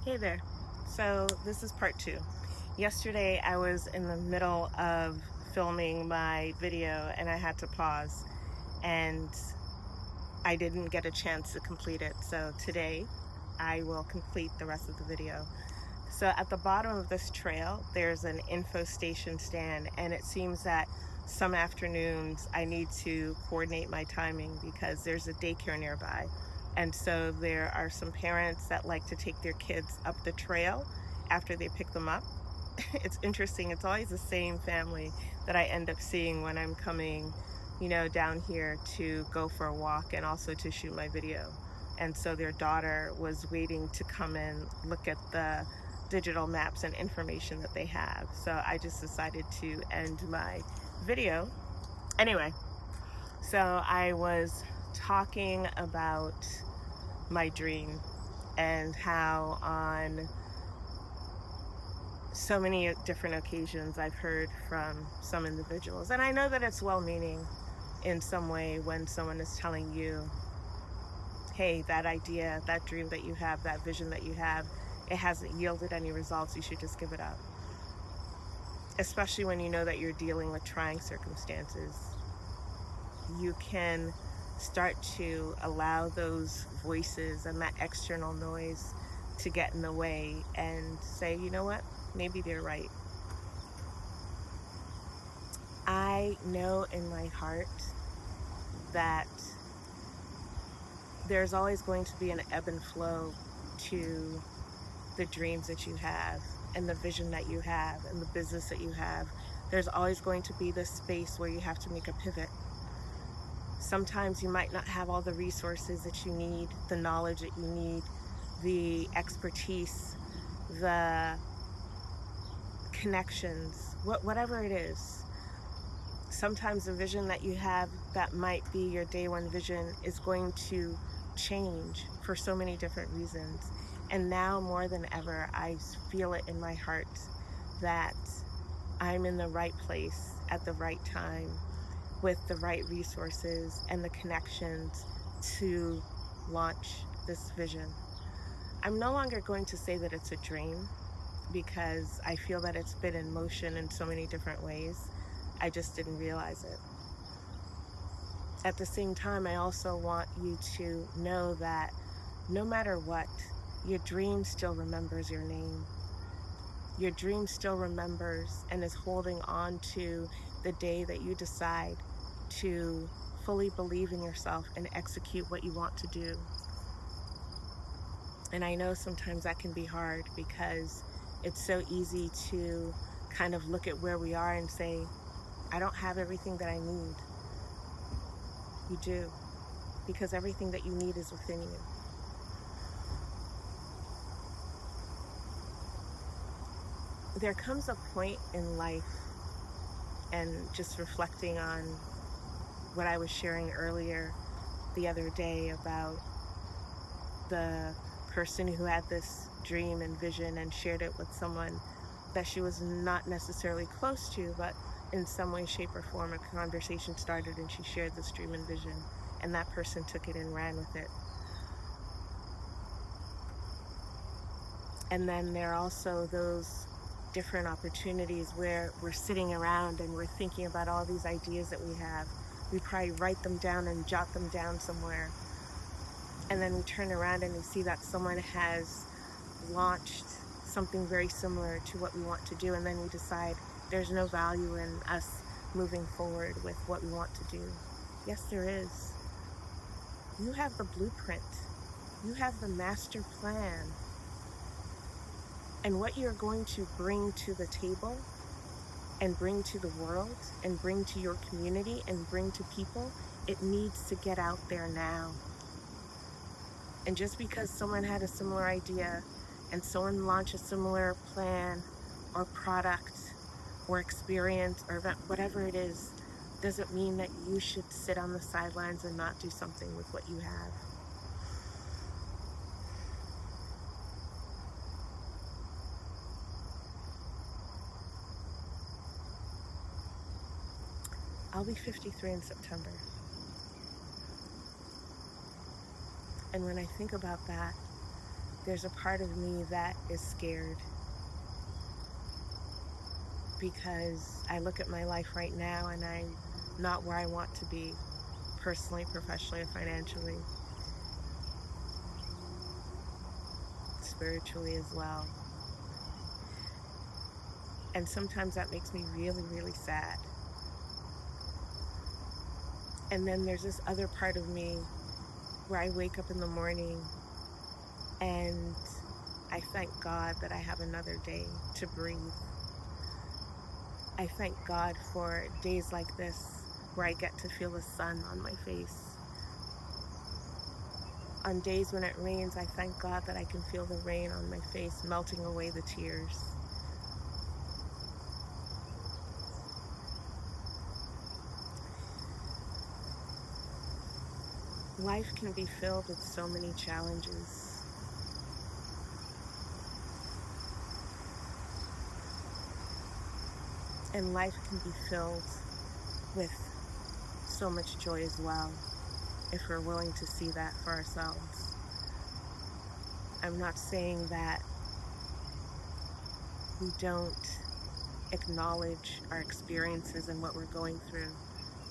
Hey there. So this is part two. Yesterday I was in the middle of filming my video and I had to pause and I didn't get a chance to complete it. So today I will complete the rest of the video. So at the bottom of this trail, there's an info station stand, and it seems that some afternoons I need to coordinate my timing because there's a daycare nearby. And so there are some parents that like to take their kids up the trail after they pick them up. It's interesting. It's always the same family that I end up seeing when I'm coming, down here to go for a walk and also to shoot my video. And so their daughter was waiting to come and look at the digital maps and information that they have. So I just decided to end my video. Anyway, so I was talking about my dream and how on so many different occasions I've heard from some individuals, and I know that it's well-meaning in some way when someone is telling you, hey, that idea, that dream that you have, that vision that you have, it hasn't yielded any results, you should just give it up. Especially when you know that you're dealing with trying circumstances. You can start to allow those voices and that external noise to get in the way and say, you know what, maybe they're right. I know in my heart that there's always going to be an ebb and flow to the dreams that you have and the vision that you have and the business that you have. There's always going to be this space where you have to make a pivot. Sometimes you might not have all the resources that you need, the knowledge that you need, the expertise, the connections, whatever it is. Sometimes the vision that you have that might be your day one vision is going to change for so many different reasons. And now more than ever, I feel it in my heart that I'm in the right place at the right time with the right resources and the connections to launch this vision. I'm no longer going to say that it's a dream because I feel that it's been in motion in so many different ways. I just didn't realize it. At the same time, I also want you to know that no matter what, your dream still remembers your name. Your dream still remembers and is holding on to the day that you decide to fully believe in yourself and execute what you want to do. And I know sometimes that can be hard because it's so easy to kind of look at where we are and say, I don't have everything that I need. You do, because everything that you need is within you. There comes a point in life, and just reflecting on what I was sharing earlier the other day about the person who had this dream and vision and shared it with someone that she was not necessarily close to, but in some way, shape, or form, a conversation started and she shared this dream and vision, and that person took it and ran with it. And then there are also those different opportunities where we're sitting around and we're thinking about all these ideas that we have. We probably write them down and jot them down somewhere. And then we turn around and we see that someone has launched something very similar to what we want to do, and then we decide there's no value in us moving forward with what we want to do. Yes, there is. You have the blueprint. You have the master plan. And what you're going to bring to the table and bring to the world and bring to your community and bring to people, it needs to get out there now. And just because someone had a similar idea and someone launched a similar plan or product or experience or event, whatever it is, doesn't mean that you should sit on the sidelines and not do something with what you have. I'll be 53 in September. And when I think about that, there's a part of me that is scared because I look at my life right now and I'm not where I want to be, personally, professionally, or financially, spiritually as well. And sometimes that makes me really, really sad. And then there's this other part of me where I wake up in the morning and I thank God that I have another day to breathe. I thank God for days like this where I get to feel the sun on my face. On days when it rains, I thank God that I can feel the rain on my face, melting away the tears. Life can be filled with so many challenges. And life can be filled with so much joy as well, if we're willing to see that for ourselves. I'm not saying that we don't acknowledge our experiences and what we're going through.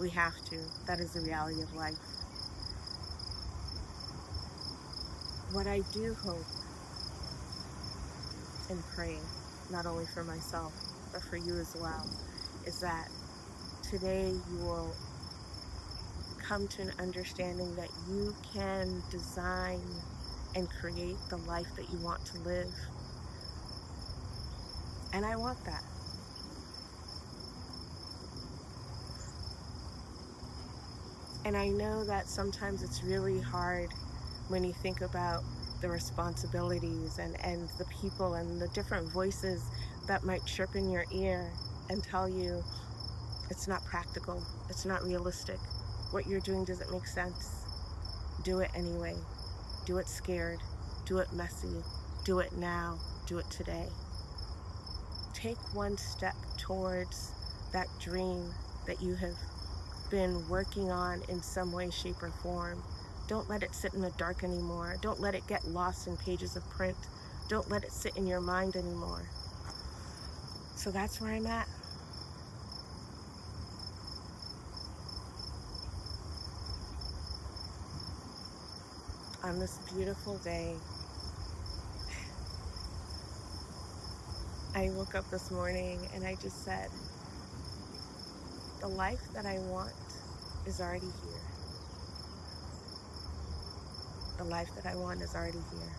We have to. That is the reality of life. What I do hope and pray, not only for myself, but for you as well, is that today you will come to an understanding that you can design and create the life that you want to live. And I want that. And I know that sometimes it's really hard when you think about the responsibilities and the people and the different voices that might chirp in your ear and tell you it's not practical, it's not realistic, what you're doing doesn't make sense. Do it anyway. Do it scared. Do it messy. Do it now. Do it today. Take one step towards that dream that you have been working on in some way, shape, or form. Don't let it sit in the dark anymore. Don't let it get lost in pages of print. Don't let it sit in your mind anymore. So that's where I'm at. On this beautiful day, I woke up this morning and I just said, the life that I want is already here. The life that I want is already here.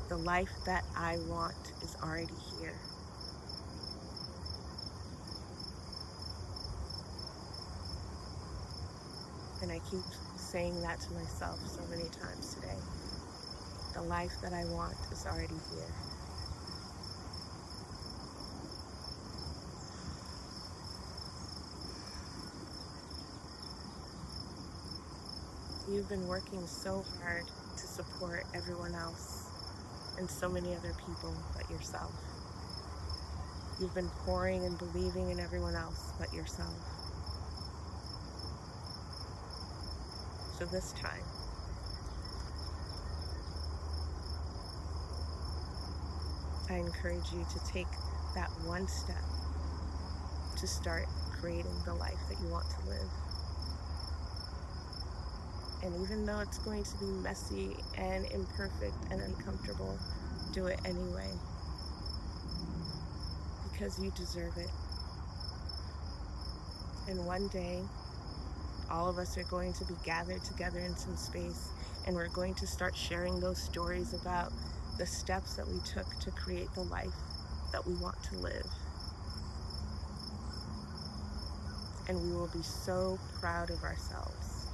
The life that I want is already here. And I keep saying that to myself so many times today. The life that I want is already here. You've been working so hard to support everyone else and so many other people but yourself. You've been pouring and believing in everyone else but yourself. So this time, I encourage you to take that one step to start creating the life that you want to live. And even though it's going to be messy and imperfect and uncomfortable, do it anyway. Because you deserve it. And one day, all of us are going to be gathered together in some space, and we're going to start sharing those stories about the steps that we took to create the life that we want to live. And we will be so proud of ourselves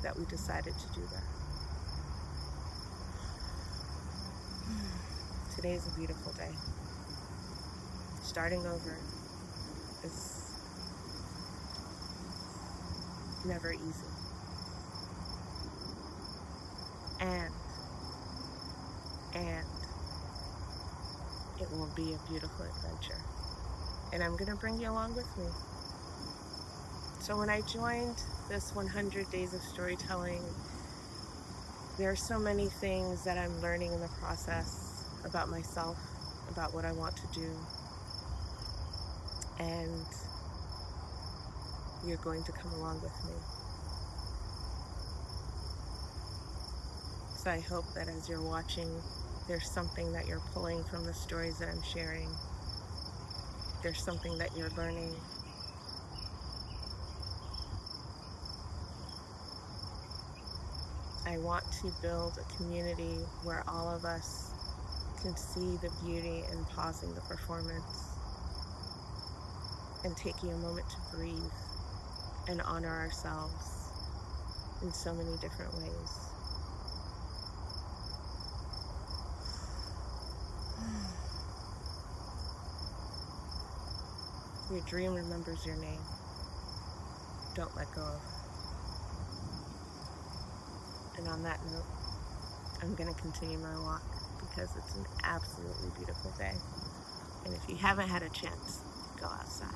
that we decided to do that. Today is a beautiful day. Starting over is never easy. And it will be a beautiful adventure. And I'm going to bring you along with me. So when I joined this 100 Days of Storytelling There are so many things that I'm learning in the process about myself, about what I want to do, and you're going to come along with me. So I hope that as you're watching, there's something that you're pulling from the stories that I'm sharing. There's something that you're learning. I want to build a community where all of us can see the beauty in pausing the performance and taking a moment to breathe and honor ourselves in so many different ways. Your dream remembers your name. Don't let go of it. And on that note, I'm going to continue my walk because it's an absolutely beautiful day. And if you haven't had a chance, go outside.